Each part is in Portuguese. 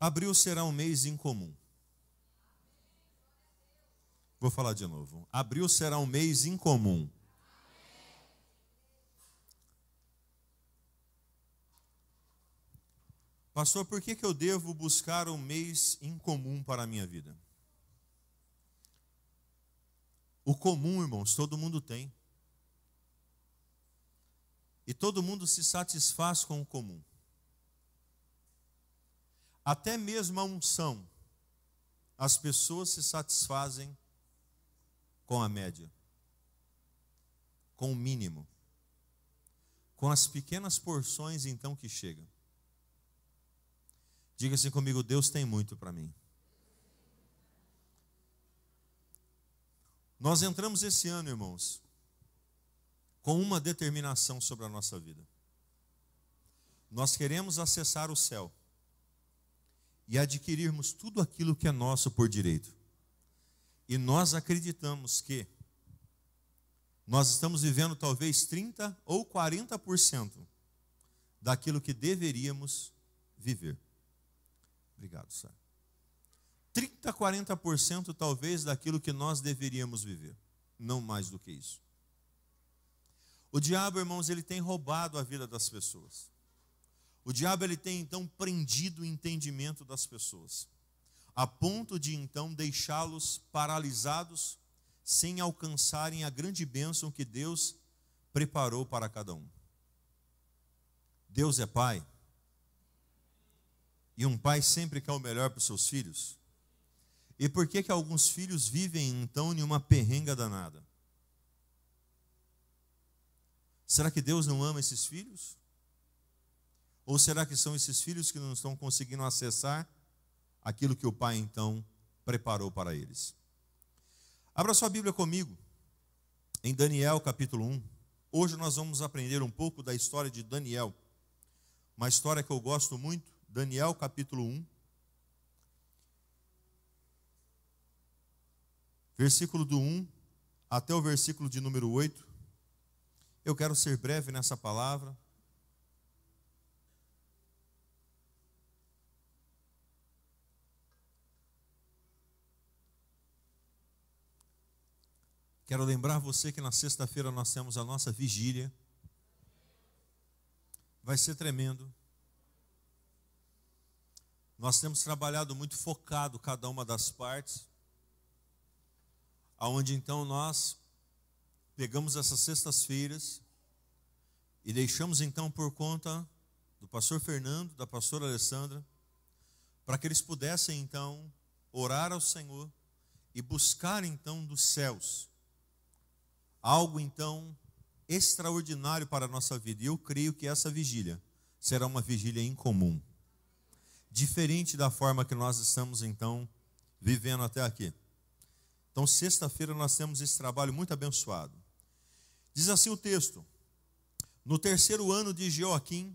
Abril será um mês incomum. Vou falar de novo. Abril será um mês incomum. Pastor, por que eu devo buscar um mês incomum para a minha vida? O comum, irmãos, todo mundo tem. E todo mundo se satisfaz com o comum. Até mesmo a unção, as pessoas se satisfazem com a média, com o mínimo, com as pequenas porções então que chegam. Diga assim comigo: Deus tem muito para mim. Nós entramos esse ano, irmãos, com uma determinação sobre a nossa vida. Nós queremos acessar o céu e adquirirmos tudo aquilo que é nosso por direito. E nós acreditamos que nós estamos vivendo talvez 30% ou 40% daquilo que deveríamos viver. Obrigado, Sara. 30%, 40% talvez daquilo que nós deveríamos viver. Não mais do que isso. O diabo, irmãos, ele tem roubado a vida das pessoas. O diabo, ele tem então prendido o entendimento das pessoas, a ponto de então deixá-los paralisados, sem alcançarem a grande bênção que Deus preparou para cada um. Deus é Pai. E um pai sempre quer o melhor para os seus filhos. E por que alguns filhos vivem então em uma perrenga danada? Será que Deus não ama esses filhos? Ou será que são esses filhos que não estão conseguindo acessar aquilo que o pai então preparou para eles? Abra sua Bíblia comigo, em Daniel capítulo 1. Hoje nós vamos aprender um pouco da história de Daniel. Uma história que eu gosto muito. Daniel capítulo 1, versículo do 1 até o versículo de número 8. Eu quero ser breve nessa palavra. Quero lembrar você que na sexta-feira nós temos a nossa vigília. Vai ser tremendo. Nós temos trabalhado muito focado cada uma das partes, aonde então nós pegamos essas sextas-feiras e deixamos então por conta do pastor Fernando, da pastora Alessandra, para que eles pudessem então orar ao Senhor e buscar então dos céus algo então extraordinário para a nossa vida. E eu creio que essa vigília será uma vigília incomum, diferente da forma que nós estamos então vivendo até aqui. Então sexta-feira nós temos esse trabalho muito abençoado. Diz assim o texto: no terceiro ano de Jeoaquim,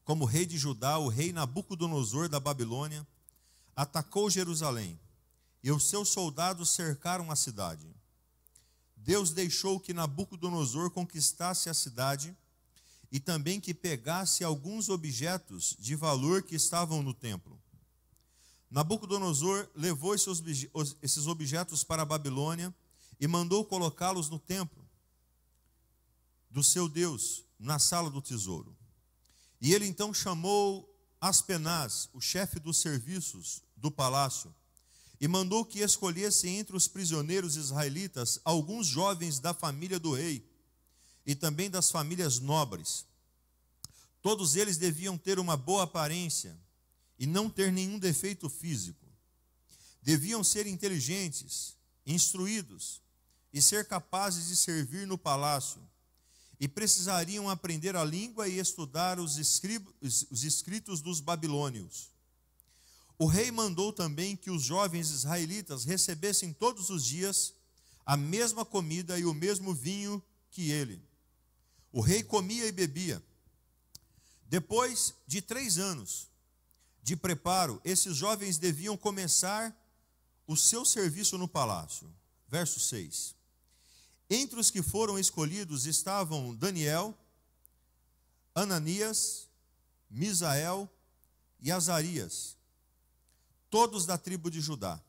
como rei de Judá, o rei Nabucodonosor da Babilônia atacou Jerusalém, e os seus soldados cercaram a cidade. Deus deixou que Nabucodonosor conquistasse a cidade e também que pegasse alguns objetos de valor que estavam no templo. Nabucodonosor levou esses objetos para a Babilônia e mandou colocá-los no templo do seu Deus, na sala do tesouro. E ele então chamou Aspenaz, o chefe dos serviços do palácio, e mandou que escolhesse entre os prisioneiros israelitas alguns jovens da família do rei e também das famílias nobres. Todos eles deviam ter uma boa aparência e não ter nenhum defeito físico. Deviam ser inteligentes, instruídos e ser capazes de servir no palácio. E precisariam aprender a língua e estudar os escritos dos babilônios. O rei mandou também que os jovens israelitas recebessem todos os dias a mesma comida e o mesmo vinho que ele. O rei comia e bebia. Depois de 3 anos de preparo, esses jovens deviam começar o seu serviço no palácio. Verso 6. Entre os que foram escolhidos estavam Daniel, Ananias, Misael e Azarias. todos da tribo de Judá.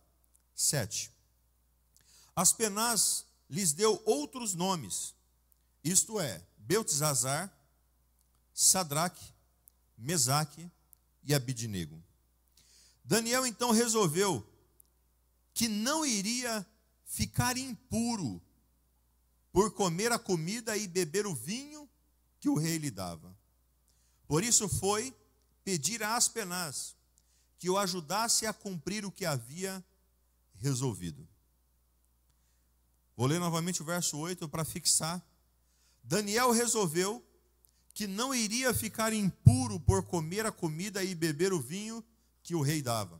7. Aspenaz lhes deu outros nomes, isto é, Beltesazar, Sadraque, Mesaque e Abidnego. Daniel então resolveu que não iria ficar impuro por comer a comida e beber o vinho que o rei lhe dava. Por isso foi pedir a Aspenaz que o ajudasse a cumprir o que havia resolvido. Vou ler novamente o verso 8 para fixar. Daniel resolveu que não iria ficar impuro por comer a comida e beber o vinho que o rei dava.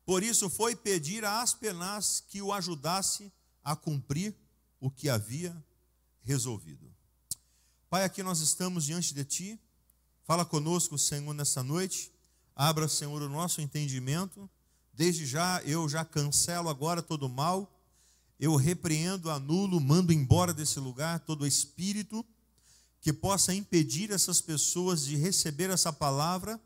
Por isso foi pedir a Aspenaz que o ajudasse a cumprir o que havia resolvido. Pai, aqui nós estamos diante de Ti. Fala conosco, Senhor, nessa noite. Abra, Senhor, o nosso entendimento. Desde já, eu já cancelo agora todo o mal. Eu repreendo, anulo, mando embora desse lugar todo espírito que possa impedir essas pessoas de receber essa palavra,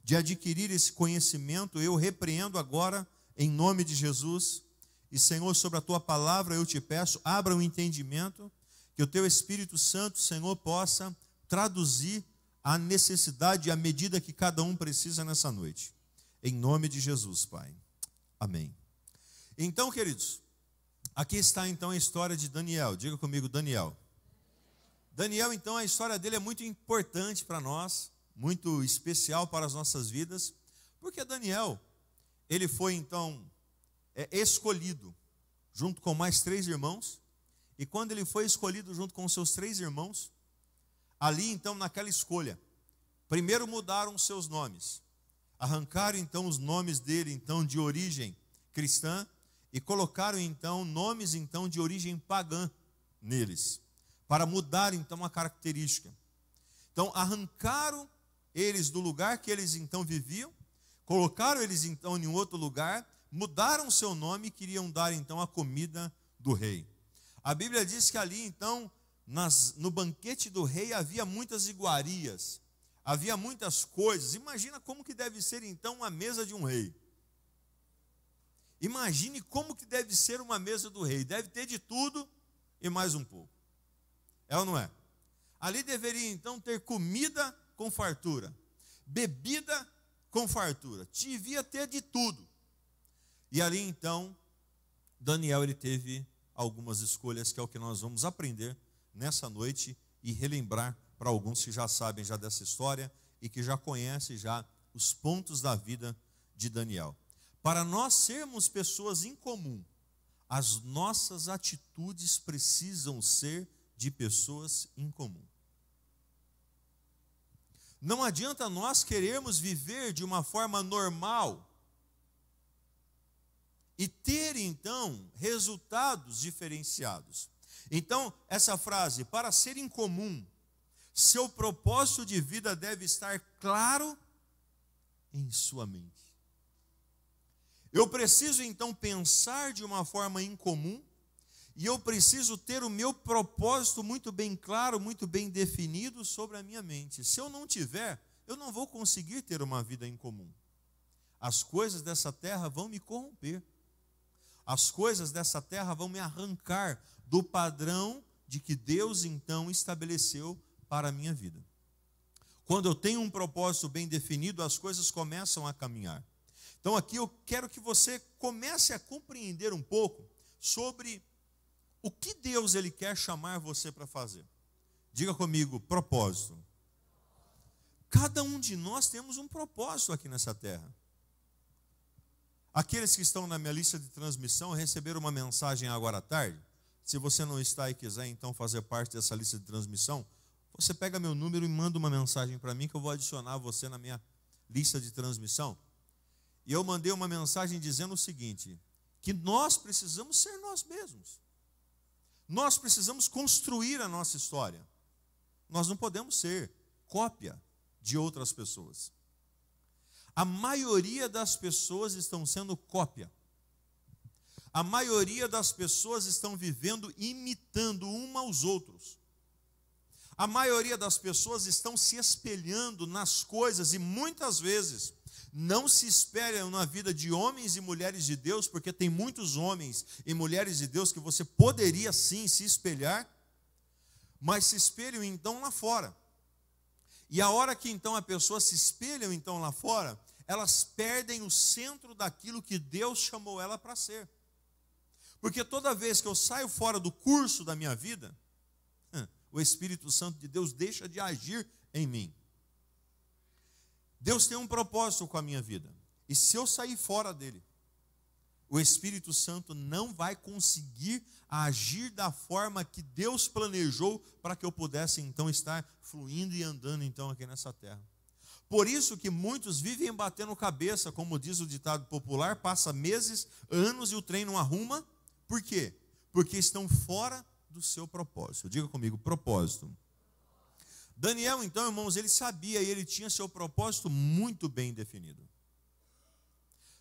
de adquirir esse conhecimento. Eu repreendo agora, em nome de Jesus. E, Senhor, sobre a Tua palavra eu te peço, abra o entendimento, que o Teu Espírito Santo, Senhor, possa traduzir a necessidade e a medida que cada um precisa nessa noite. Em nome de Jesus, Pai. Amém. Então, queridos, aqui está então a história de Daniel. Diga comigo, Daniel. Daniel, então, a história dele é muito importante para nós, muito especial para as nossas vidas, porque Daniel, ele foi então escolhido junto com mais 3 irmãos, e quando ele foi escolhido junto com seus 3 irmãos, ali então naquela escolha, primeiro mudaram seus nomes, arrancaram então os nomes dele então de origem cristã e colocaram então nomes então de origem pagã neles, para mudar então a característica. Então arrancaram eles do lugar que eles então viviam, colocaram eles então em outro lugar, mudaram seu nome e queriam dar então a comida do rei. A Bíblia diz que ali então, no banquete do rei havia muitas iguarias, havia muitas coisas. Imagina como que deve ser então a mesa de um rei. Imagine como que deve ser uma mesa do rei. Deve ter de tudo e mais um pouco. É ou não é? Ali deveria então ter comida com fartura, bebida com fartura. Devia ter de tudo. E ali então, Daniel ele teve algumas escolhas, que é o que nós vamos aprender nessa noite e relembrar para alguns que já sabem já dessa história e que já conhecem já os pontos da vida de Daniel. Para nós sermos pessoas em comum, as nossas atitudes precisam ser de pessoas em comum. Não adianta nós querermos viver de uma forma normal e ter, então, resultados diferenciados. Então, essa frase, para ser incomum, seu propósito de vida deve estar claro em sua mente. Eu preciso, então, pensar de uma forma incomum, e eu preciso ter o meu propósito muito bem claro, muito bem definido sobre a minha mente. Se eu não tiver, eu não vou conseguir ter uma vida incomum. As coisas dessa terra vão me corromper. As coisas dessa terra vão me arrancar do padrão de que Deus então estabeleceu para a minha vida. Quando eu tenho um propósito bem definido, as coisas começam a caminhar. Então aqui eu quero que você comece a compreender um pouco sobre o que Deus ele quer chamar você para fazer. Diga comigo, propósito. Cada um de nós temos um propósito aqui nessa terra. Aqueles que estão na minha lista de transmissão receberam uma mensagem agora à tarde. Se você não está e quiser então fazer parte dessa lista de transmissão, você pega meu número e manda uma mensagem para mim que eu vou adicionar você na minha lista de transmissão. E eu mandei uma mensagem dizendo o seguinte, que nós precisamos ser nós mesmos. Nós precisamos construir a nossa história. Nós não podemos ser cópia de outras pessoas. A maioria das pessoas estão sendo cópia. A maioria das pessoas estão vivendo imitando uma aos outros. A maioria das pessoas estão se espelhando nas coisas e muitas vezes Não se espelhe na vida de homens e mulheres de Deus, porque tem muitos homens e mulheres de Deus que você poderia sim se espelhar, mas se espelham então lá fora. E a hora que então a pessoa se espelham então lá fora, elas perdem o centro daquilo que Deus chamou ela para ser. Porque toda vez que eu saio fora do curso da minha vida, o Espírito Santo de Deus deixa de agir em mim. Deus tem um propósito com a minha vida. E se eu sair fora dele, o Espírito Santo não vai conseguir agir da forma que Deus planejou para que eu pudesse então estar fluindo e andando então aqui nessa terra. Por isso que muitos vivem batendo cabeça, como diz o ditado popular, passa meses, anos e o trem não arruma. Por quê? Porque estão fora do seu propósito. Diga comigo, propósito. Daniel, então, irmãos, ele sabia e ele tinha seu propósito muito bem definido.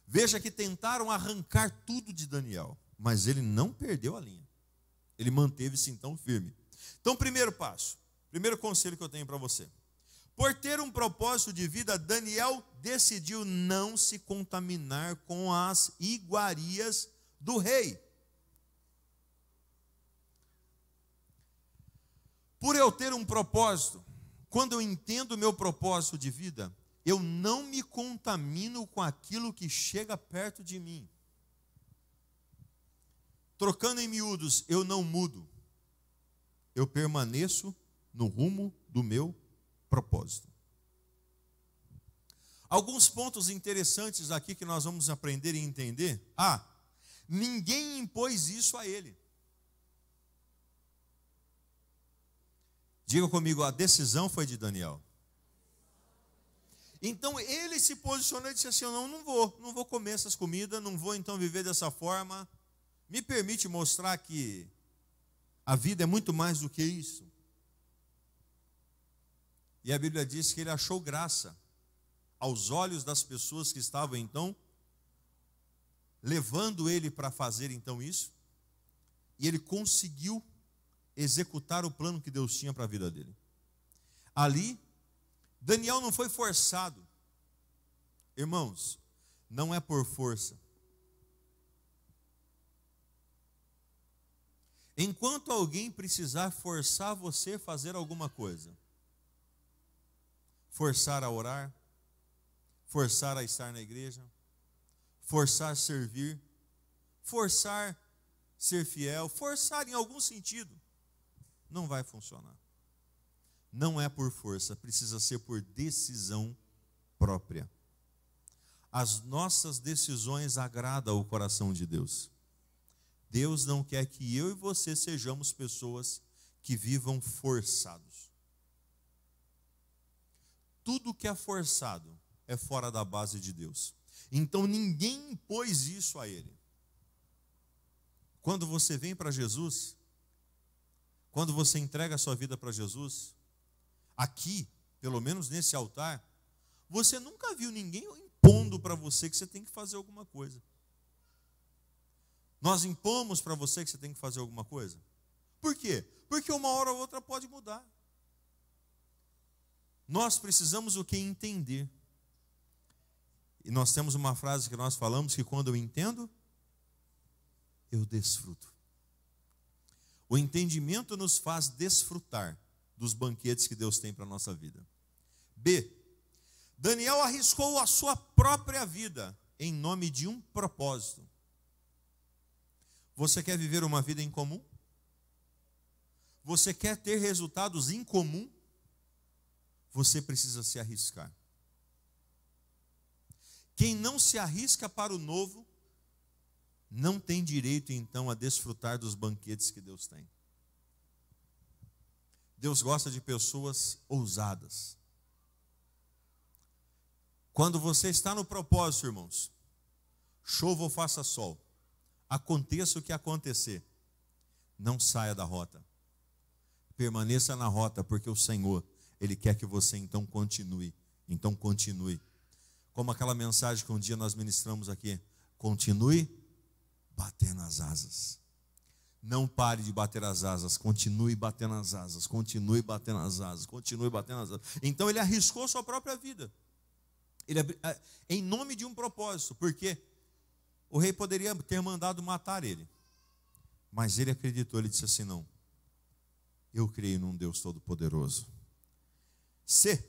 Veja que tentaram arrancar tudo de Daniel, mas ele não perdeu a linha. Ele manteve-se então firme. Então, primeiro passo, primeiro conselho que eu tenho para você. Por ter um propósito de vida, Daniel decidiu não se contaminar com as iguarias do rei. Por eu ter um propósito, quando eu entendo o meu propósito de vida, eu não me contamino com aquilo que chega perto de mim. Trocando em miúdos, eu não mudo. Eu permaneço no rumo do meu propósito. Alguns pontos interessantes aqui que nós vamos aprender e entender. Ninguém impôs isso a ele. Diga comigo, a decisão foi de Daniel. Então ele se posicionou e disse assim: eu não vou comer essas comidas, não vou então viver dessa forma. Me permite mostrar que a vida é muito mais do que isso. E a Bíblia diz que ele achou graça aos olhos das pessoas que estavam então levando ele para fazer então isso. E ele conseguiu executar o plano que Deus tinha para a vida dele. Ali, Daniel não foi forçado. Irmãos, não é por força. Enquanto alguém precisar forçar você a fazer alguma coisa, forçar a orar, forçar a estar na igreja, forçar a servir, forçar ser fiel, forçar em algum sentido, não vai funcionar. Não é por força, precisa ser por decisão própria. As nossas decisões agradam o coração de Deus. Deus não quer que eu e você sejamos pessoas que vivam forçados. Tudo que é forçado é fora da base de Deus. Então ninguém impôs isso a ele. Quando você vem para Jesus, quando você entrega a sua vida para Jesus, aqui, pelo menos nesse altar, você nunca viu ninguém impondo para você que você tem que fazer alguma coisa. Nós impomos para você que você tem que fazer alguma coisa? Por quê? Porque uma hora ou outra pode mudar. Nós precisamos o que? Entender. E nós temos uma frase que nós falamos que quando eu entendo, eu desfruto. O entendimento nos faz desfrutar dos banquetes que Deus tem para a nossa vida. B. Daniel arriscou a sua própria vida em nome de um propósito. Você quer viver uma vida em comum? Você quer ter resultados em comum? Você precisa se arriscar. Quem não se arrisca para o novo, não tem direito então a desfrutar dos banquetes que Deus tem. Deus gosta de pessoas ousadas. Quando você está no propósito, irmãos, chova ou faça sol, aconteça o que acontecer, não saia da rota. Permaneça na rota, porque o Senhor, Ele quer que você então continue. Então continue. Como aquela mensagem que um dia nós ministramos aqui. Continue batendo as asas. Não pare de bater as asas. Continue batendo as asas. Continue batendo as asas. Continue batendo as asas. Então ele arriscou sua própria vida. Em nome de um propósito, porque o rei poderia ter mandado matar ele, mas ele acreditou, ele disse assim: não, eu creio num Deus Todo-Poderoso. C,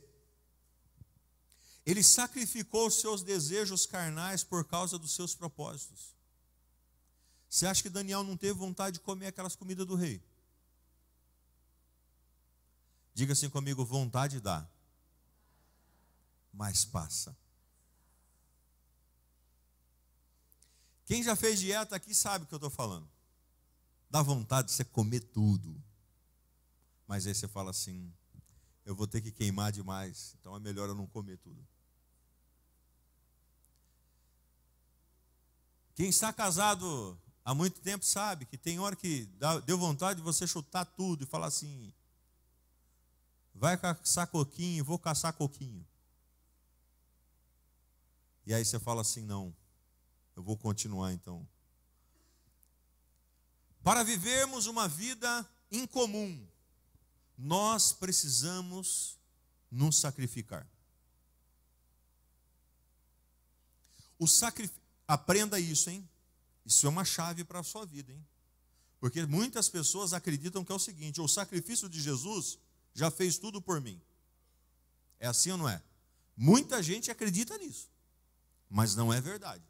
ele sacrificou os seus desejos carnais por causa dos seus propósitos. Você acha que Daniel não teve vontade de comer aquelas comidas do rei? Diga assim comigo: vontade dá, mas passa. Quem já fez dieta aqui sabe o que eu estou falando. Dá vontade de você comer tudo, mas aí você fala assim: eu vou ter que queimar demais, então é melhor eu não comer tudo. Quem está casado há muito tempo sabe que tem hora que deu vontade de você chutar tudo e falar assim: vai caçar coquinho, vou caçar coquinho. E aí você fala assim: não, eu vou continuar então. Para vivermos uma vida incomum, nós precisamos nos sacrificar. Aprenda isso, hein? Isso é uma chave para a sua vida, hein? Porque muitas pessoas acreditam que é o seguinte: o sacrifício de Jesus já fez tudo por mim. É assim ou não é? Muita gente acredita nisso, mas não é verdade.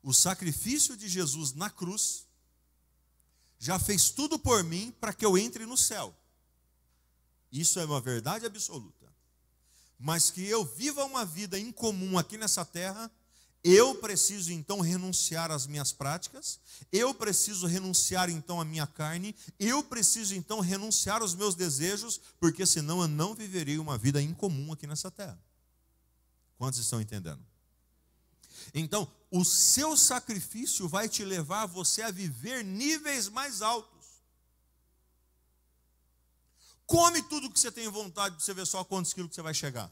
O sacrifício de Jesus na cruz já fez tudo por mim para que eu entre no céu. Isso é uma verdade absoluta. Mas que eu viva uma vida incomum aqui nessa terra, eu preciso então renunciar às minhas práticas, eu preciso renunciar então à minha carne, eu preciso então renunciar aos meus desejos, porque senão eu não viverei uma vida incomum aqui nessa terra. Quantos estão entendendo? Então, o seu sacrifício vai te levar você a viver níveis mais altos. Come tudo que você tem vontade, para você ver só quantos quilos que você vai chegar.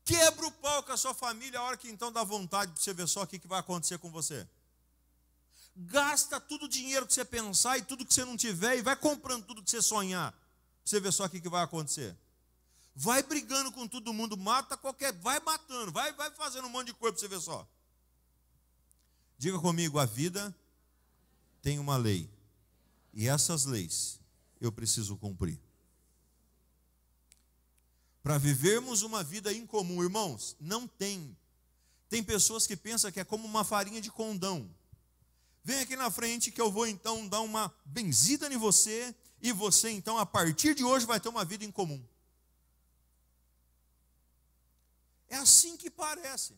Quebra o pau com a sua família, a hora que então dá vontade, para você ver só o que vai acontecer com você. Gasta todo o dinheiro que você pensar e tudo que você não tiver, e vai comprando tudo que você sonhar, para você ver só o que vai acontecer. Vai brigando com todo mundo, mata qualquer, vai matando, vai fazendo um monte de coisa para você ver só. Diga comigo: a vida tem uma lei, e essas leis eu preciso cumprir. Para vivermos uma vida incomum, irmãos, não tem. Tem pessoas que pensam que é como uma farinha de condão. Vem aqui na frente que eu vou então dar uma benzida em você, e você então a partir de hoje vai ter uma vida incomum. É assim que parece.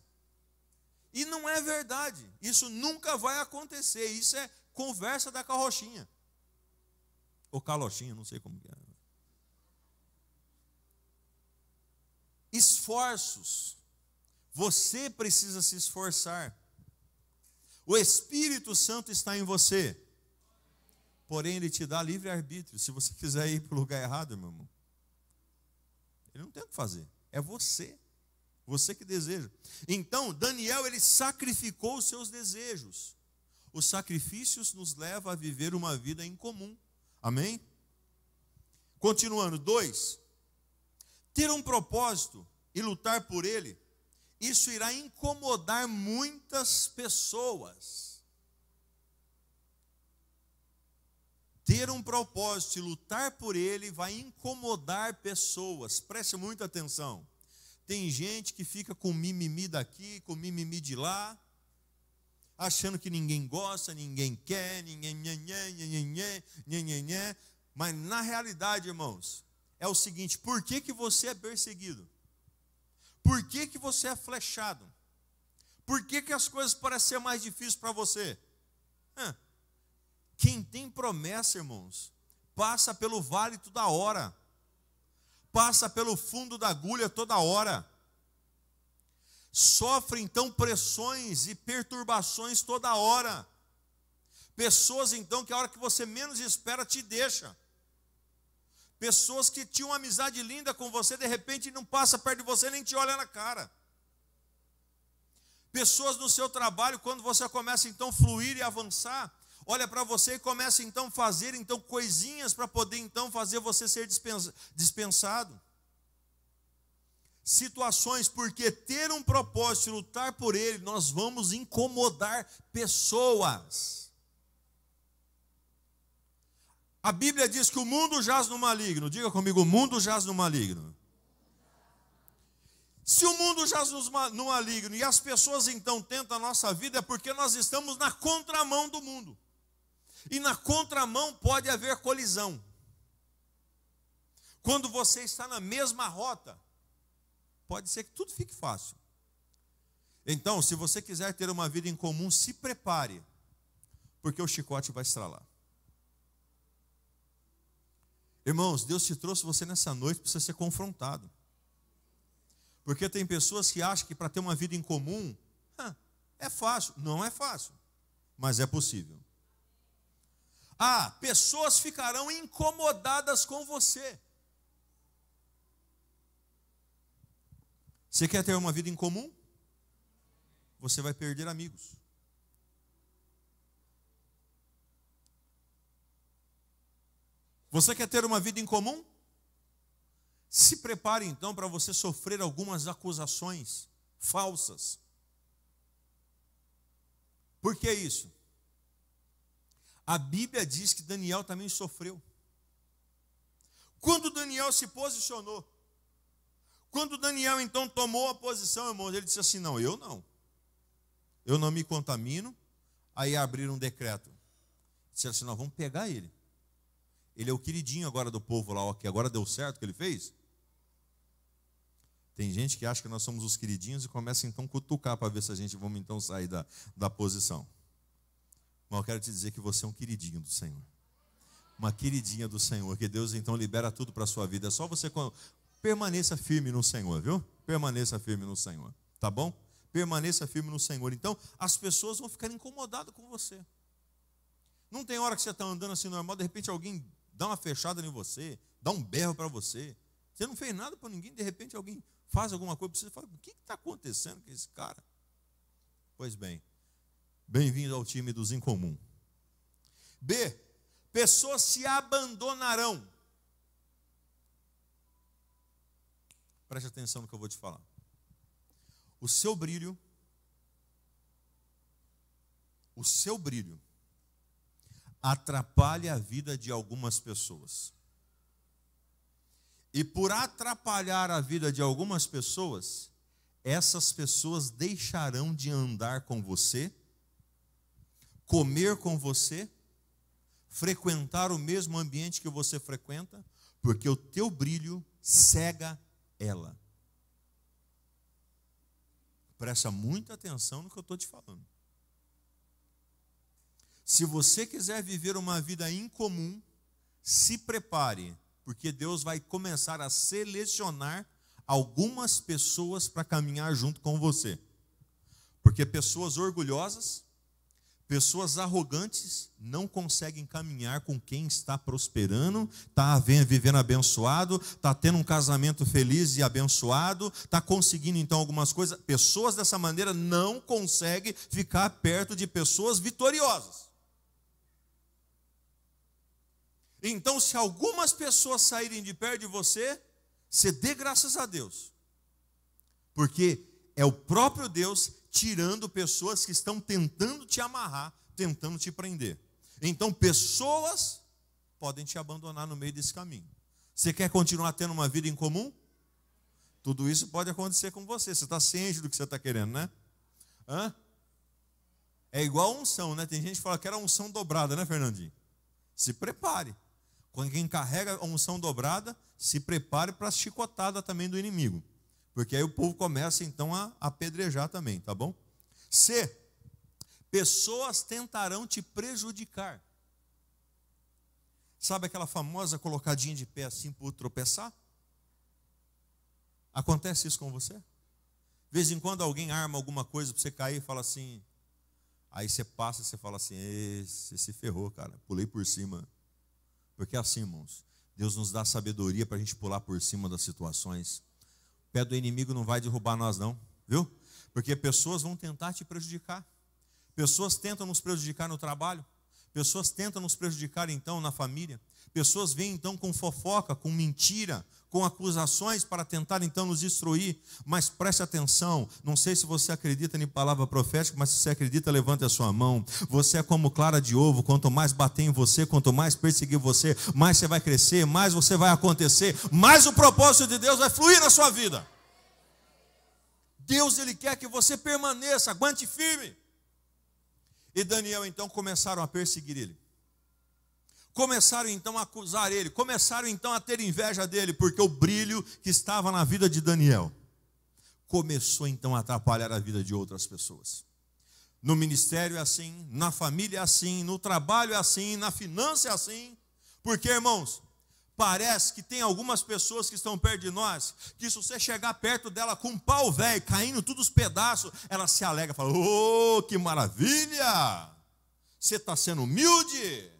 E não é verdade. Isso nunca vai acontecer. Isso é conversa da carrochinha. Ou calochinha, não sei como é. Esforços. Você precisa se esforçar. O Espírito Santo está em você. Porém, ele te dá livre-arbítrio. Se você quiser ir para o lugar errado, meu irmão, ele não tem o que fazer. É você. Você que deseja. Então, Daniel, ele sacrificou os seus desejos. Os sacrifícios nos levam a viver uma vida incomum. Amém? Continuando, 2. Ter um propósito e lutar por ele, isso irá incomodar muitas pessoas. Ter um propósito e lutar por ele vai incomodar pessoas. Preste muita atenção. Tem gente que fica com mimimi daqui, com mimimi de lá, achando que ninguém gosta, ninguém quer, mas na realidade, irmãos, é o seguinte: por que você é perseguido? Por que você é flechado? Por que as coisas parecem ser mais difíceis para você? Quem tem promessa, irmãos, passa pelo vale toda hora. Passa pelo fundo da agulha toda hora. Sofre então pressões e perturbações toda hora. Pessoas então que a hora que você menos espera te deixa. Pessoas que tinham uma amizade linda com você, de repente não passa perto de você, nem te olha na cara. Pessoas no seu trabalho, quando você começa então a fluir e avançar, olha para você e começa então a fazer então coisinhas para poder então fazer você ser dispensado. situações, porque ter um propósito e lutar por ele, nós vamos incomodar pessoas. A Bíblia diz que o mundo jaz no maligno. Diga comigo, o mundo jaz no maligno. Se o mundo jaz no maligno e as pessoas então tentam a nossa vida, é porque nós estamos na contramão do mundo. E na contramão pode haver colisão. Quando você está na mesma rota, pode ser que tudo fique fácil. Então, se você quiser ter uma vida em comum, se prepare, porque o chicote vai estralar. Irmãos, Deus te trouxe você nessa noite para você ser confrontado. Porque tem pessoas que acham que para ter uma vida em comum, é fácil. Não é fácil, mas é possível. Pessoas ficarão incomodadas com você. Você quer ter uma vida em comum? Você vai perder amigos. Você quer ter uma vida em comum? Se prepare então para você sofrer algumas acusações falsas. Por que isso? A Bíblia diz que Daniel também sofreu. Quando Daniel se posicionou, quando Daniel então tomou a posição, irmãos, ele disse assim: não, eu não me contamino. Aí abriram um decreto. Disseram assim: nós vamos pegar ele. Ele é o queridinho agora do povo lá, que agora deu certo o que ele fez. Tem gente que acha que nós somos os queridinhos e começa então a cutucar para ver se a gente vamos então sair da posição. Mas eu quero te dizer que você é um queridinho do Senhor. Uma queridinha do Senhor, que Deus então libera tudo para a sua vida. É só você permaneça firme no Senhor, viu? Permaneça firme no Senhor, tá bom? Permaneça firme no Senhor. Então, as pessoas vão ficar incomodadas com você. Não tem hora que você está andando assim normal, de repente alguém dá uma fechada em você, dá um berro para você. Você não fez nada para ninguém, de repente alguém faz alguma coisa para você e fala: o que está acontecendo com esse cara? Pois bem, bem-vindo ao time dos incomum. B, pessoas se abandonarão. Preste atenção no que eu vou te falar. O seu brilho atrapalha a vida de algumas pessoas. E por atrapalhar a vida de algumas pessoas, essas pessoas deixarão de andar com você, comer com você, frequentar o mesmo ambiente que você frequenta, porque o teu brilho cega ela. Presta muita atenção no que eu estou te falando. Se você quiser viver uma vida incomum, se prepare, porque Deus vai começar a selecionar algumas pessoas para caminhar junto com você. Porque pessoas orgulhosas, pessoas arrogantes não conseguem caminhar com quem está prosperando, está vivendo abençoado, está tendo um casamento feliz e abençoado, está conseguindo então algumas coisas. Pessoas dessa maneira não conseguem ficar perto de pessoas vitoriosas. Então, se algumas pessoas saírem de perto de você, você dê graças a Deus. Porque é o próprio Deus tirando pessoas que estão tentando te amarrar, tentando te prender. Então, pessoas podem te abandonar no meio desse caminho. Você quer continuar tendo uma vida em comum? Tudo isso pode acontecer com você. Você está ciente do que você está querendo, né? É igual a unção, né? Tem gente que fala que era unção dobrada, né, Fernandinho? Se prepare. Quando quem carrega a unção dobrada, se prepare para a chicotada também do inimigo. Porque aí o povo começa então a apedrejar também, tá bom? C, pessoas tentarão te prejudicar. Sabe aquela famosa colocadinha de pé assim por tropeçar? Acontece isso com você? De vez em quando alguém arma alguma coisa para você cair e fala assim. Aí você passa e você fala assim: você se ferrou, cara, pulei por cima. Porque é assim, irmãos, Deus nos dá sabedoria para a gente pular por cima das situações. O pé do inimigo não vai derrubar nós não, viu? Porque pessoas vão tentar te prejudicar. Pessoas tentam nos prejudicar no trabalho. Pessoas tentam nos prejudicar então na família. Pessoas vêm então com fofoca, com mentira, com acusações para tentar então nos destruir. Mas preste atenção, não sei se você acredita em palavra profética, mas se você acredita, levante a sua mão. Você é como clara de ovo, quanto mais bater em você, quanto mais perseguir você, mais você vai crescer, mais você vai acontecer, mais o propósito de Deus vai fluir na sua vida. Deus, Ele quer que você permaneça, aguente firme. E Daniel então começaram a perseguir ele. Começaram então a acusar ele, começaram então a ter inveja dele, porque o brilho que estava na vida de Daniel começou então a atrapalhar a vida de outras pessoas. No ministério é assim, na família é assim, no trabalho é assim, na finança é assim. Porque, irmãos, parece que tem algumas pessoas que estão perto de nós, que se você chegar perto dela com um pau velho, caindo todos os pedaços, ela se alegra, fala: "Oh, que maravilha! Você está sendo humilde."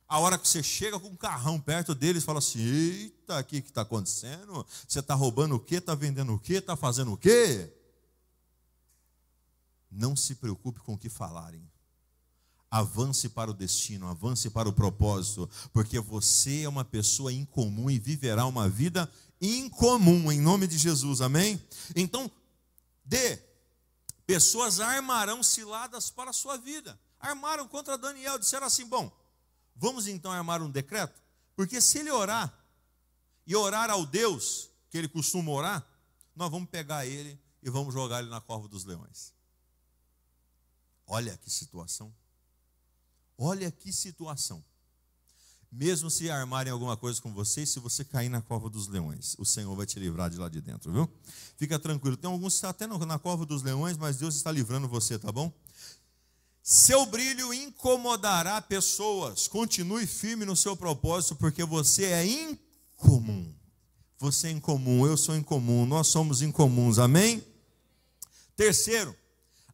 A hora que você chega com um carrão perto deles, fala assim: "Eita, o que está acontecendo? Você está roubando o quê? Está vendendo o quê? Está fazendo o quê?" Não se preocupe com o que falarem. Avance para o destino, avance para o propósito, porque você é uma pessoa incomum e viverá uma vida incomum, em nome de Jesus, amém? Então, pessoas armarão ciladas para a sua vida. Armaram contra Daniel, disseram assim: "Bom, vamos então armar um decreto, porque se ele orar, e orar ao Deus que ele costuma orar, nós vamos pegar ele e vamos jogar ele na cova dos leões." Olha que situação. Olha que situação. Mesmo se armarem alguma coisa com você, se você cair na cova dos leões, o Senhor vai te livrar de lá de dentro, viu? Fica tranquilo. Tem alguns que estão até na cova dos leões, mas Deus está livrando você, tá bom? Seu brilho incomodará pessoas. Continue firme no seu propósito, porque você é incomum. Você é incomum, eu sou incomum, nós somos incomuns, amém? Terceiro,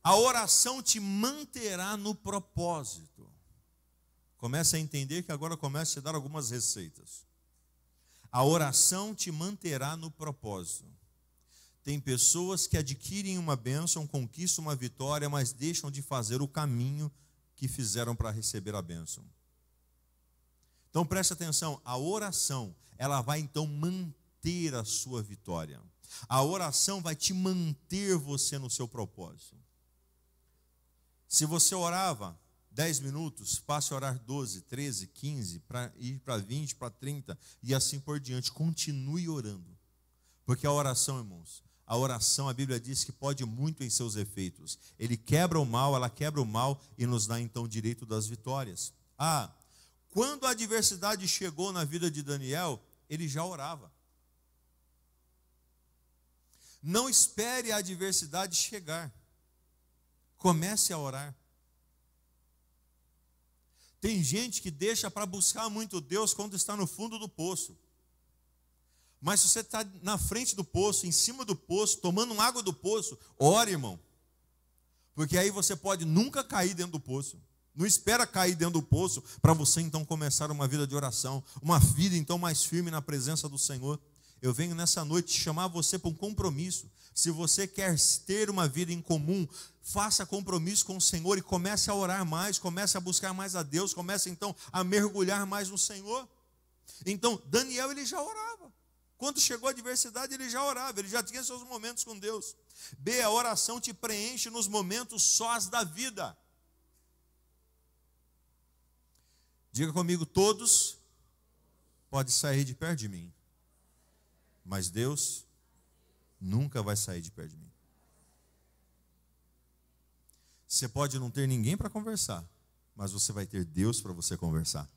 a oração te manterá no propósito. Comece a entender que agora começa a te dar algumas receitas. A oração te manterá no propósito. Tem pessoas que adquirem uma bênção, conquistam uma vitória, mas deixam de fazer o caminho que fizeram para receber a bênção. Então preste atenção, a oração, ela vai então manter a sua vitória. A oração vai te manter você no seu propósito. Se você orava 10 minutos, passe a orar 12, 13, 15, para ir para 20, para 30 e assim por diante. Continue orando. Porque a oração, irmãos, a oração, a Bíblia diz que pode muito em seus efeitos. Ele quebra o mal, ela quebra o mal e nos dá então o direito das vitórias. Quando a adversidade chegou na vida de Daniel, ele já orava. Não espere a adversidade chegar. Comece a orar. Tem gente que deixa para buscar muito Deus quando está no fundo do poço. Mas se você está na frente do poço, em cima do poço, tomando água do poço, ore, irmão. Porque aí você pode nunca cair dentro do poço. Não espera cair dentro do poço para você então começar uma vida de oração, uma vida então mais firme na presença do Senhor. Eu venho nessa noite chamar você para um compromisso. Se você quer ter uma vida em comum, faça compromisso com o Senhor e comece a orar mais, comece a buscar mais a Deus, comece então a mergulhar mais no Senhor. Então, Daniel, ele já orava. Quando chegou a adversidade, ele já orava, ele já tinha seus momentos com Deus. A oração te preenche nos momentos sós da vida. Diga comigo, todos podem sair de perto de mim, mas Deus nunca vai sair de perto de mim. Você pode não ter ninguém para conversar, mas você vai ter Deus para você conversar.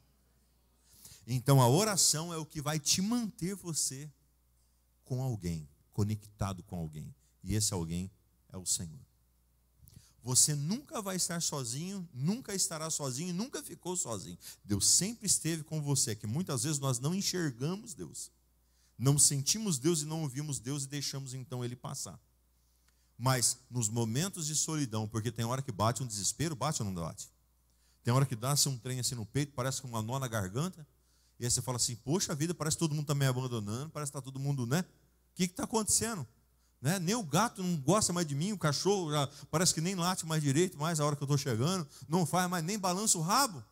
Então a oração é o que vai te manter você com alguém, conectado com alguém. E esse alguém é o Senhor. Você nunca vai estar sozinho, nunca estará sozinho, nunca ficou sozinho. Deus sempre esteve com você, que muitas vezes nós não enxergamos Deus. Não sentimos Deus e não ouvimos Deus e deixamos então Ele passar. Mas nos momentos de solidão, porque tem hora que bate um desespero, bate ou não bate? Tem hora que dá-se um trem assim no peito, parece com uma nó na garganta, e aí você fala assim, poxa vida, parece que todo mundo está me abandonando, parece que está todo mundo, né? O que está acontecendo? Né? Nem o gato não gosta mais de mim, o cachorro já parece que nem late mais direito, mais a hora que eu estou chegando, não faz mais, nem balança o rabo.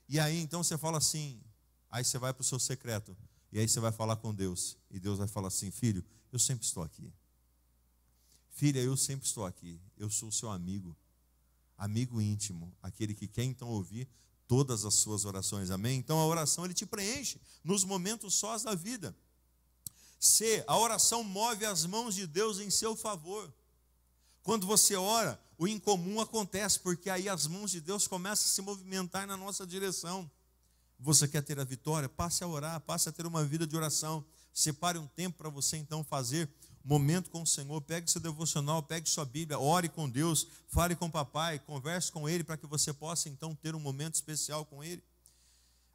E aí então você fala assim, aí você vai para o seu secreto, E aí você vai falar com Deus, e Deus vai falar assim: filho, eu sempre estou aqui. Filha, eu sempre estou aqui. Eu sou o seu amigo, amigo íntimo, aquele que quer então ouvir todas as suas orações, amém? Então a oração, ele te preenche nos momentos sós da vida. C, a oração move as mãos de Deus em seu favor. Quando você ora, o incomum acontece, porque aí as mãos de Deus começam a se movimentar na nossa direção. Você quer ter a vitória? Passe a orar, passe a ter uma vida de oração. Separe um tempo para você então fazer momento com o Senhor. Pegue seu devocional, pegue sua Bíblia, ore com Deus, fale com o papai, converse com Ele, para que você possa então ter um momento especial com Ele.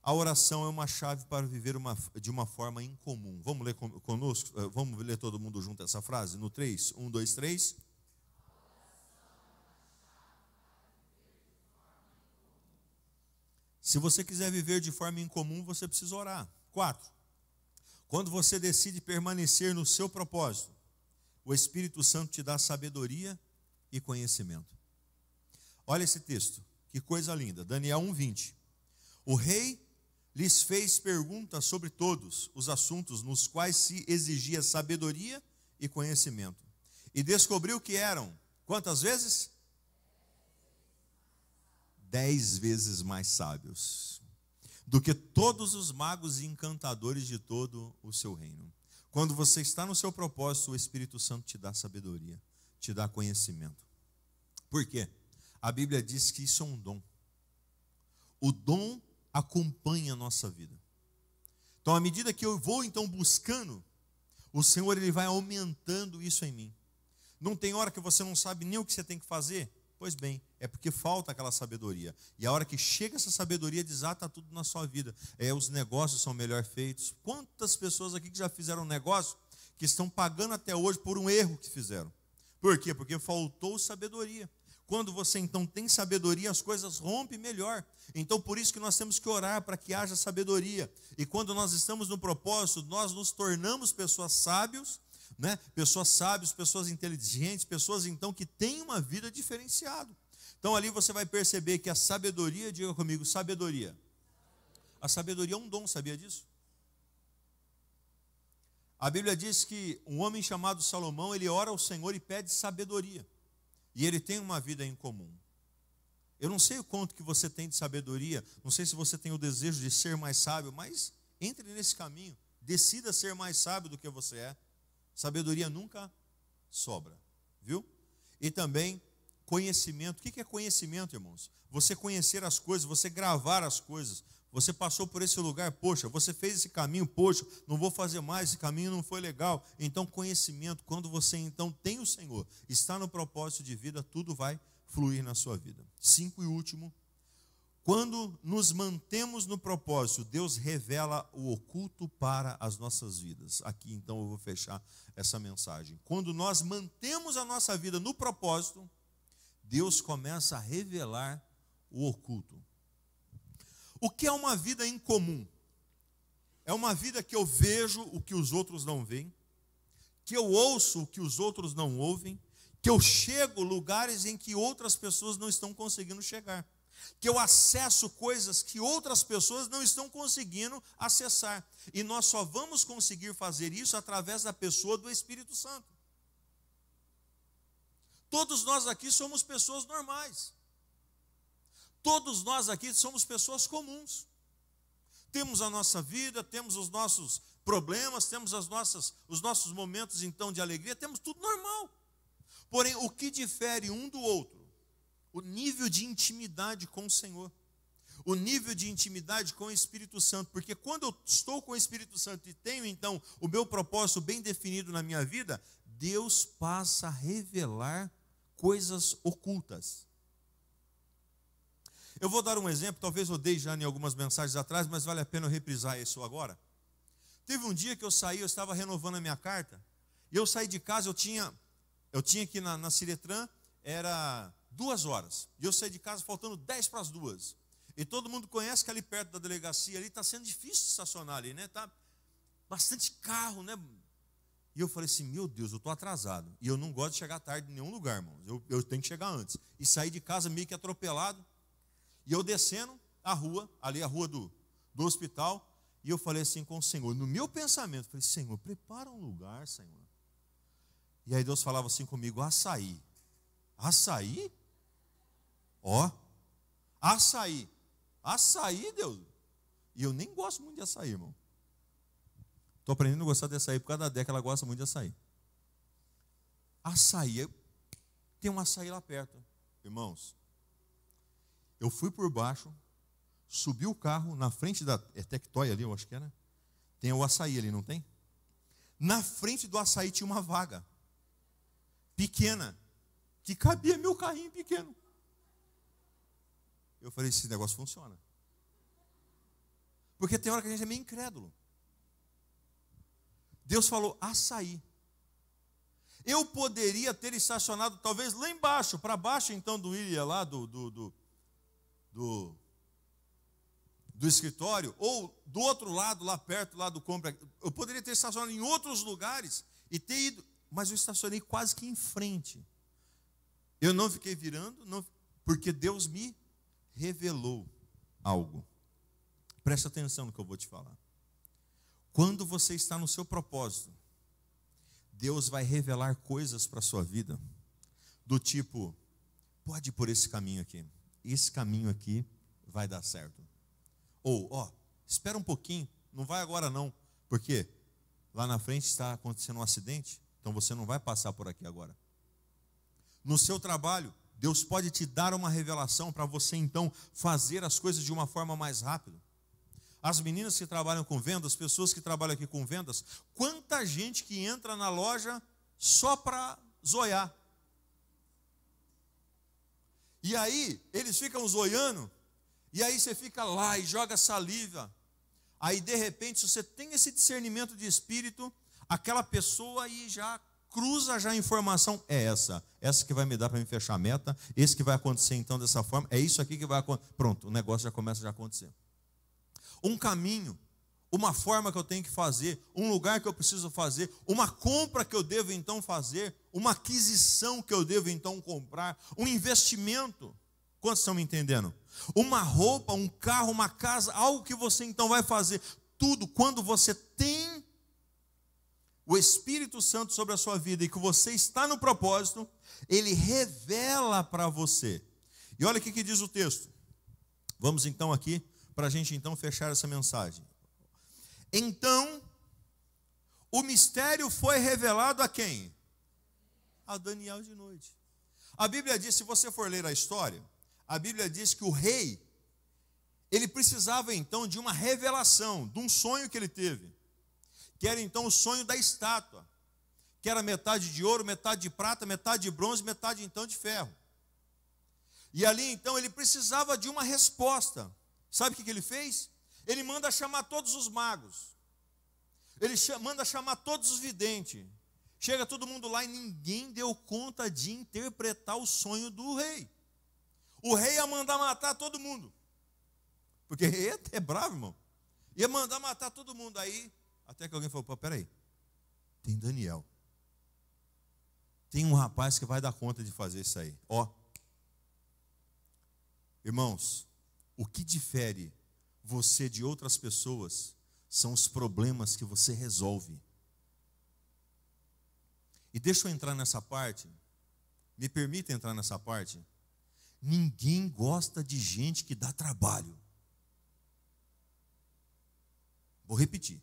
A oração é uma chave para viver de uma forma incomum. Vamos ler conosco? Vamos ler todo mundo junto essa frase? No 3, 1, 2, 3. Se você quiser viver de forma incomum, você precisa orar. 4. Quando você decide permanecer no seu propósito, o Espírito Santo te dá sabedoria e conhecimento. Olha esse texto, que coisa linda. Daniel 1:20. O rei lhes fez perguntas sobre todos os assuntos nos quais se exigia sabedoria e conhecimento. E descobriu que eram, quantas vezes? 10 vezes mais sábios do que todos os magos e encantadores de todo o seu reino. Quando você está no seu propósito, o Espírito Santo te dá sabedoria, te dá conhecimento. Por quê? A Bíblia diz que isso é um dom. O dom acompanha a nossa vida. Então, à medida que eu vou então buscando, o Senhor ele vai aumentando isso em mim. Não tem hora que você não sabe nem o que você tem que fazer? Pois bem, é porque falta aquela sabedoria. E a hora que chega essa sabedoria, desata tudo na sua vida. Os negócios são melhor feitos. Quantas pessoas aqui que já fizeram um negócio, que estão pagando até hoje por um erro que fizeram? Por quê? Porque faltou sabedoria. Quando você então tem sabedoria, as coisas rompem melhor. Então por isso que nós temos que orar para que haja sabedoria. E quando nós estamos no propósito, nós nos tornamos pessoas sábios, né? Pessoas sábias, pessoas inteligentes, pessoas então que têm uma vida diferenciada. Então ali você vai perceber que a sabedoria, diga comigo, sabedoria. A sabedoria é um dom, sabia disso? A Bíblia diz que um homem chamado Salomão, ele ora ao Senhor e pede sabedoria. E ele tem uma vida em comum. Eu não sei o quanto que você tem de sabedoria, não sei se você tem o desejo de ser mais sábio, mas entre nesse caminho, decida ser mais sábio do que você é. Sabedoria nunca sobra, viu? E também conhecimento. O que é conhecimento, irmãos? Você conhecer as coisas, você gravar as coisas. Você passou por esse lugar, poxa, você fez esse caminho, poxa, não vou fazer mais, esse caminho não foi legal. Então, conhecimento, quando você então tem o Senhor, está no propósito de vida, tudo vai fluir na sua vida. 5 e último, quando nos mantemos no propósito, Deus revela o oculto para as nossas vidas. Aqui então eu vou fechar essa mensagem. Quando nós mantemos a nossa vida no propósito, Deus começa a revelar o oculto. O que é uma vida incomum? É uma vida que eu vejo o que os outros não veem, que eu ouço o que os outros não ouvem, que eu chego a lugares em que outras pessoas não estão conseguindo chegar, que eu acesso coisas que outras pessoas não estão conseguindo acessar. E nós só vamos conseguir fazer isso através da pessoa do Espírito Santo. Todos nós aqui somos pessoas normais. Todos nós aqui somos pessoas comuns. Temos a nossa vida, temos os nossos problemas, temos os nossos momentos então de alegria, temos tudo normal. Porém, o que difere um do outro? O nível de intimidade com o Senhor. O nível de intimidade com o Espírito Santo. Porque quando eu estou com o Espírito Santo e tenho então o meu propósito bem definido na minha vida, Deus passa a revelar coisas ocultas. Eu vou dar um exemplo, talvez eu dei já em algumas mensagens atrás, mas vale a pena eu reprisar isso agora. Teve um dia que eu saí, eu estava renovando a minha carta, e eu saí de casa, eu tinha aqui na Ciretran, era 2 horas, e eu saí de casa faltando 10 para as 2. E todo mundo conhece que ali perto da delegacia, ali está sendo difícil estacionar ali, né? Tá bastante carro, né? E eu falei assim, meu Deus, eu estou atrasado, e eu não gosto de chegar tarde em nenhum lugar, irmãos, eu tenho que chegar antes. E saí de casa meio que atropelado, e eu descendo a rua, ali a rua do hospital, E eu falei assim com o Senhor, no meu pensamento, falei, Senhor, prepara um lugar, Senhor. E aí Deus falava assim comigo, açaí. Açaí? Ó, açaí. Açaí, Deus. E eu nem gosto muito de açaí, irmão. Estou aprendendo a gostar de açaí por causa da Deca, ela gosta muito de açaí. Açaí, tem um açaí lá perto. Irmãos, eu fui por baixo, subi o carro na frente da Tectoy ali, eu acho que é, né? Tem o açaí ali, não tem? Na frente do açaí tinha uma vaga pequena, que cabia meu carrinho pequeno. Eu falei, esse negócio funciona. Porque tem hora que a gente é meio incrédulo. Deus falou, açaí. Eu poderia ter estacionado talvez lá embaixo, para baixo então do ilha lá do escritório, ou do outro lado, lá perto, lá do compra. Eu poderia ter estacionado em outros lugares e ter ido, mas eu estacionei quase que em frente. Eu não fiquei virando, não, porque Deus me revelou algo. Presta atenção no que eu vou te falar. Quando você está no seu propósito, Deus vai revelar coisas para a sua vida, do tipo, pode ir por esse caminho aqui vai dar certo. Ou, espera um pouquinho, não vai agora não, porque lá na frente está acontecendo um acidente, então você não vai passar por aqui agora. No seu trabalho, Deus pode te dar uma revelação para você então fazer as coisas de uma forma mais rápida. As meninas que trabalham com vendas, pessoas que trabalham aqui com vendas, quanta gente que entra na loja só para zoiar. E aí, eles ficam zoiando, e aí você fica lá e joga saliva. Aí, de repente, se você tem esse discernimento de espírito, aquela pessoa aí já cruza já a informação, é essa que vai me dar para me fechar a meta, esse que vai acontecer então dessa forma, é isso aqui que vai acontecer. Pronto, o negócio já começa a acontecer. Um caminho, uma forma que eu tenho que fazer, um lugar que eu preciso fazer, uma compra que eu devo então fazer, uma aquisição que eu devo então comprar, um investimento. Quantos estão me entendendo? Uma roupa, um carro, uma casa, algo que você então vai fazer. Tudo, quando você tem o Espírito Santo sobre a sua vida e que você está no propósito, ele revela para você. E olha o que diz o texto. Vamos então aqui, para a gente então fechar essa mensagem. Então, o mistério foi revelado a quem? A Daniel de noite. A Bíblia diz, se você for ler a história, a Bíblia diz que o rei, ele precisava então de uma revelação, de um sonho que ele teve, que era então o sonho da estátua, que era metade de ouro, metade de prata, metade de bronze, metade então de ferro. E ali então ele precisava de uma resposta. Sabe o que ele fez? Ele manda chamar todos os magos. Ele manda chamar todos os videntes. Chega todo mundo lá e ninguém deu conta de interpretar o sonho do rei. O rei ia mandar matar todo mundo. Porque o rei é bravo, irmão. Ia mandar matar todo mundo. Aí, até que alguém falou, pô, peraí. Tem Daniel. Tem um rapaz que vai dar conta de fazer isso aí. Irmãos, o que difere você de outras pessoas são os problemas que você resolve. E deixa eu entrar nessa parte. Me permita entrar nessa parte. Ninguém gosta de gente que dá trabalho. Vou repetir.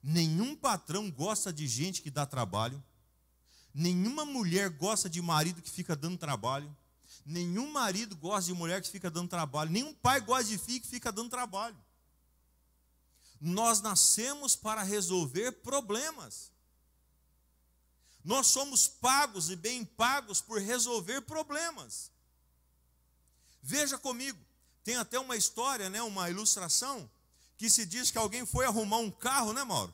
Nenhum patrão gosta de gente que dá trabalho. Nenhuma mulher gosta de marido que fica dando trabalho. Nenhum marido gosta de mulher que fica dando trabalho. Nenhum pai gosta de filho que fica dando trabalho. Nós nascemos para resolver problemas. Nós somos pagos e bem pagos por resolver problemas. Veja comigo, tem até uma história, né, uma ilustração, que se diz que alguém foi arrumar um carro, né, Mauro?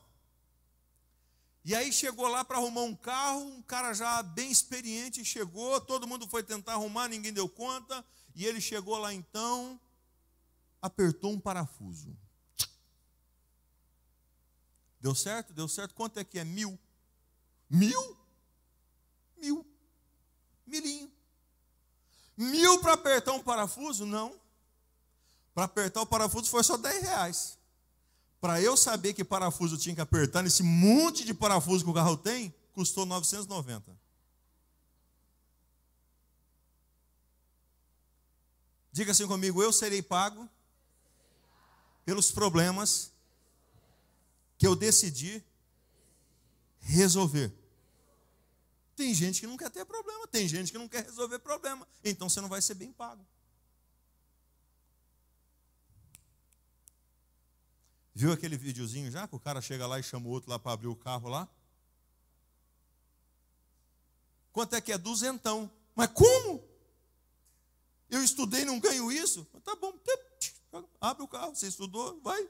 E aí chegou lá para arrumar um carro, um cara já bem experiente chegou, todo mundo foi tentar arrumar, ninguém deu conta, e ele chegou lá então, apertou um parafuso. Deu certo? Deu certo. Quanto é que é 1.000? 1.000? 1.000. Milinho. 1.000 para apertar um parafuso? Não. Para apertar o parafuso foi só R$10. Para eu saber que parafuso eu tinha que apertar, nesse monte de parafuso que o carro tem, custou 990. Diga assim comigo: eu serei pago pelos problemas que eu decidi resolver. Tem gente que não quer ter problema, tem gente que não quer resolver problema, então você não vai ser bem pago. Viu aquele videozinho já, que o cara chega lá e chama o outro lá para abrir o carro lá? Quanto é que é? Duzentão. Mas como? Eu estudei e não ganho isso? Tá bom, abre o carro, você estudou, vai.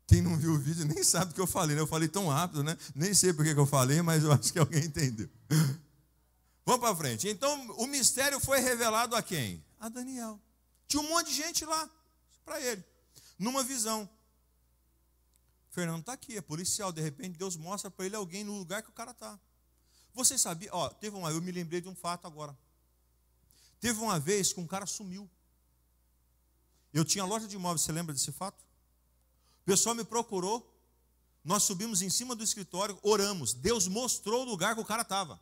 Quem não viu o vídeo nem sabe o que eu falei, né? Eu falei tão rápido, né? Nem sei por que eu falei, mas eu acho que alguém entendeu. Vamos para frente. Então, o mistério foi revelado a quem? A Daniel. Tinha um monte de gente lá, para ele, numa visão. Fernando está aqui, é policial, de repente Deus mostra para ele alguém no lugar que o cara está. Vocês sabiam, eu me lembrei de um fato agora. Teve uma vez que um cara sumiu. Eu tinha loja de imóveis, você lembra desse fato? O pessoal me procurou, nós subimos em cima do escritório, oramos, Deus mostrou o lugar que o cara estava.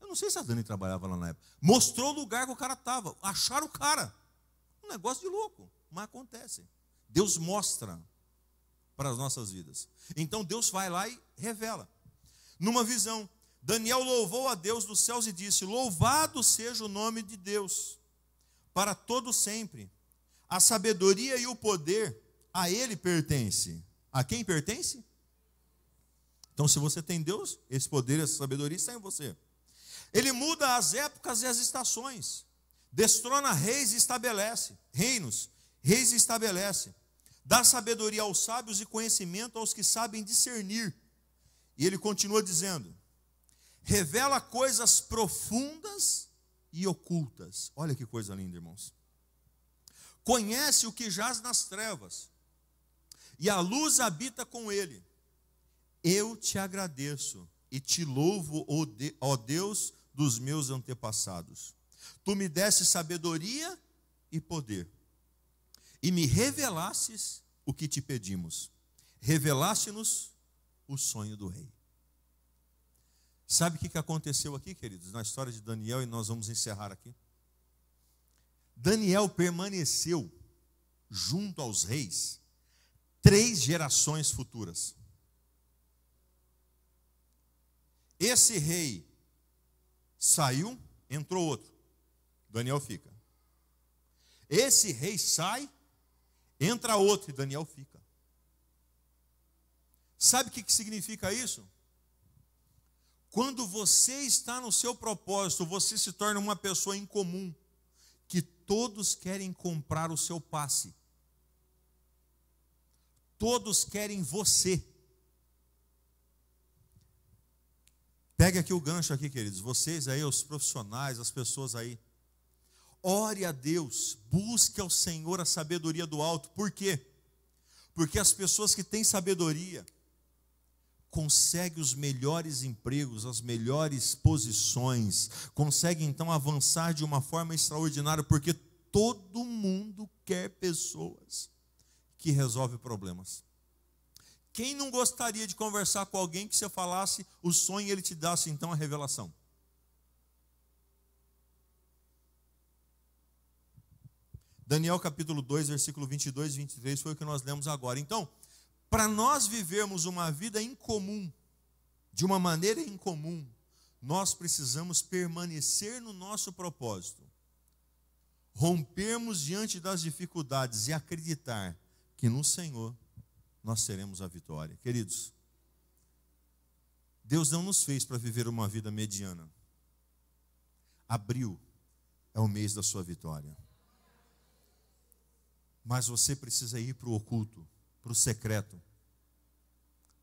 Eu não sei se a Dani trabalhava lá na época. Mostrou o lugar que o cara estava, acharam o cara. Um negócio de louco, mas acontece. Deus mostra para as nossas vidas. Então Deus vai lá e revela. Numa visão, Daniel louvou a Deus dos céus e disse: louvado seja o nome de Deus, para todo sempre. A sabedoria e o poder a Ele pertence. A quem pertence? Então, se você tem Deus, esse poder e essa sabedoria está em você. Ele muda as épocas e as estações, destrona reis e estabelece reinos, reis e estabelece, dá sabedoria aos sábios e conhecimento aos que sabem discernir. E ele continua dizendo: revela coisas profundas e ocultas. Olha que coisa linda, irmãos. Conhece o que jaz nas trevas, e a luz habita com ele. Eu te agradeço e te louvo, ó Deus dos meus antepassados. Tu me deste sabedoria e poder, e me revelastes o que te pedimos. Revelaste-nos o sonho do rei. Sabe o que aconteceu aqui, queridos, na história de Daniel, e nós vamos encerrar aqui? Daniel permaneceu junto aos reis 3 gerações futuras. Esse rei saiu, entrou outro. Daniel fica. Esse rei sai, entra outro e Daniel fica. Sabe o que significa isso? Quando você está no seu propósito, você se torna uma pessoa incomum, que todos querem comprar o seu passe. Todos querem você. Pegue aqui o gancho aqui, queridos. Vocês aí, os profissionais, as pessoas aí. Ore a Deus, busque ao Senhor a sabedoria do alto. Por quê? Porque as pessoas que têm sabedoria conseguem os melhores empregos, as melhores posições, conseguem então avançar de uma forma extraordinária, porque todo mundo quer pessoas que resolvem problemas. Quem não gostaria de conversar com alguém que você falasse o sonho e ele te dasse então a revelação? Daniel capítulo 2, versículo 22 e 23 foi o que nós lemos agora. Então, para nós vivermos uma vida incomum, de uma maneira incomum, nós precisamos permanecer no nosso propósito, rompermos diante das dificuldades e acreditar que no Senhor nós teremos a vitória. Queridos, Deus não nos fez para viver uma vida mediana. Abril é o mês da sua vitória. Mas você precisa ir para o oculto, para o secreto,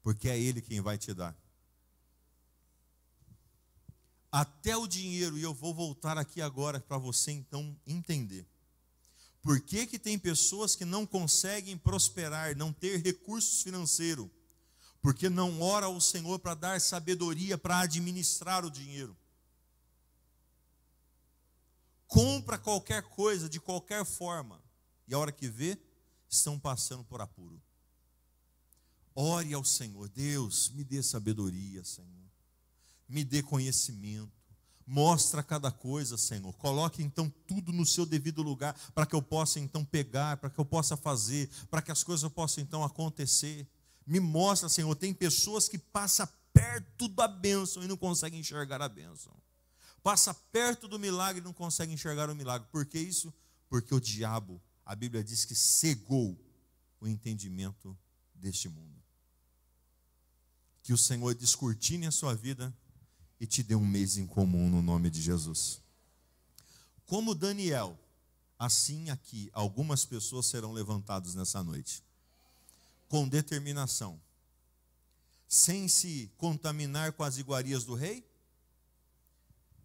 porque é Ele quem vai te dar. Até o dinheiro, e eu vou voltar aqui agora para você então entender. Por que tem pessoas que não conseguem prosperar, não ter recursos financeiros? Porque não ora ao Senhor para dar sabedoria para administrar o dinheiro. compra qualquer coisa de qualquer forma, e a hora que vê, estão passando por apuro. Ore ao Senhor: Deus, me dê sabedoria, Senhor, me dê conhecimento, mostra cada coisa, Senhor, coloque então tudo no seu devido lugar, para que eu possa então pegar, para que eu possa fazer, para que as coisas possam então acontecer. Me mostra, Senhor. Tem pessoas que passam perto da bênção e não conseguem enxergar a bênção. Passa perto do milagre e não conseguem enxergar o milagre. Por que isso? Porque o diabo, a Bíblia diz que cegou o entendimento deste mundo. Que o Senhor descortine a sua vida e te dê um mês em comum no nome de Jesus. Como Daniel, assim aqui, algumas pessoas serão levantadas nessa noite. Com determinação, sem se contaminar com as iguarias do rei,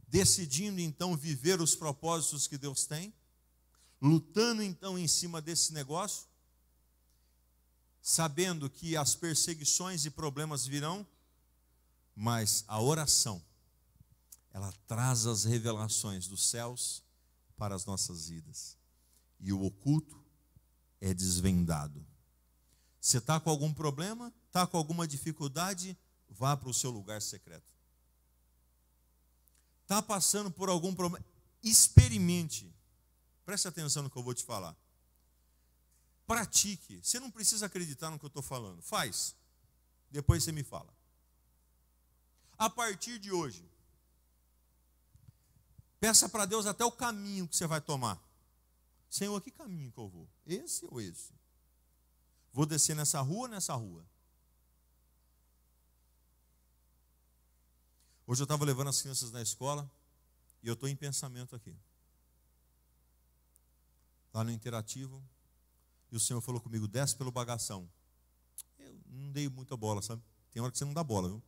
decidindo então viver os propósitos que Deus tem, lutando então em cima desse negócio, sabendo que as perseguições e problemas virão, mas a oração, ela traz as revelações dos céus para as nossas vidas, e o oculto é desvendado. Você está com algum problema, está com alguma dificuldade, vá para o seu lugar secreto. Está passando por algum problema, experimente. Preste atenção no que eu vou te falar. Pratique. Você não precisa acreditar no que eu estou falando. Faz. Depois você me fala. A partir de hoje, peça para Deus até o caminho que você vai tomar. Senhor, que caminho que eu vou? Esse ou esse? Vou descer nessa rua ou nessa rua? Hoje eu estava levando as crianças na escola e eu estou em pensamento aqui. Lá no Interativo. E o Senhor falou comigo: desce pelo bagação. Eu não dei muita bola, sabe? Tem hora que você não dá bola, viu?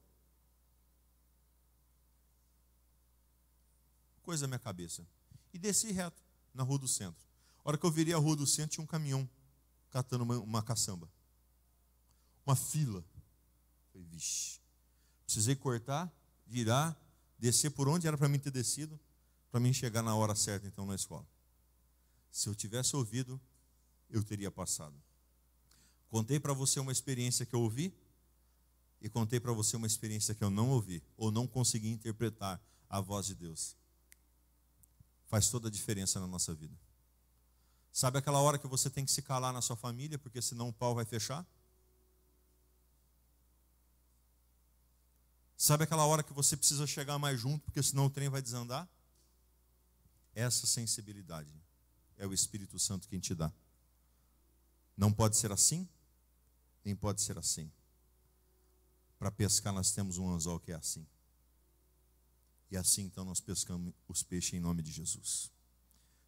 Coisa na minha cabeça. E desci reto na Rua do Centro. A hora que eu virei a Rua do Centro, tinha um caminhão catando uma caçamba. Uma fila. Falei, vixe. Precisei cortar, virar, descer por onde era para mim ter descido, para mim chegar na hora certa então na escola. Se eu tivesse ouvido, eu teria passado. Contei para você uma experiência que eu ouvi e contei para você uma experiência que eu não ouvi ou não consegui interpretar a voz de Deus. Faz toda a diferença na nossa vida. Sabe aquela hora que você tem que se calar na sua família, porque senão o pau vai fechar? Sabe aquela hora que você precisa chegar mais junto, porque senão o trem vai desandar? Essa sensibilidade é o Espírito Santo quem te dá. Não pode ser assim, nem pode ser assim. Para pescar nós temos um anzol que é assim. E assim então nós pescamos os peixes em nome de Jesus.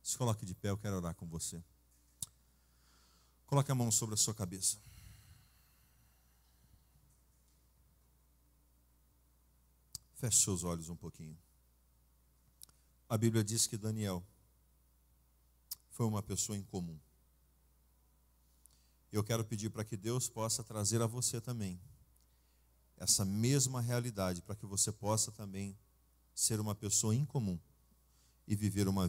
Se coloque de pé, eu quero orar com você. Coloque a mão sobre a sua cabeça. Feche seus olhos um pouquinho. A Bíblia diz que Daniel foi uma pessoa incomum. Eu quero pedir para que Deus possa trazer a você também essa mesma realidade, para que você possa também ser uma pessoa incomum e viver uma vida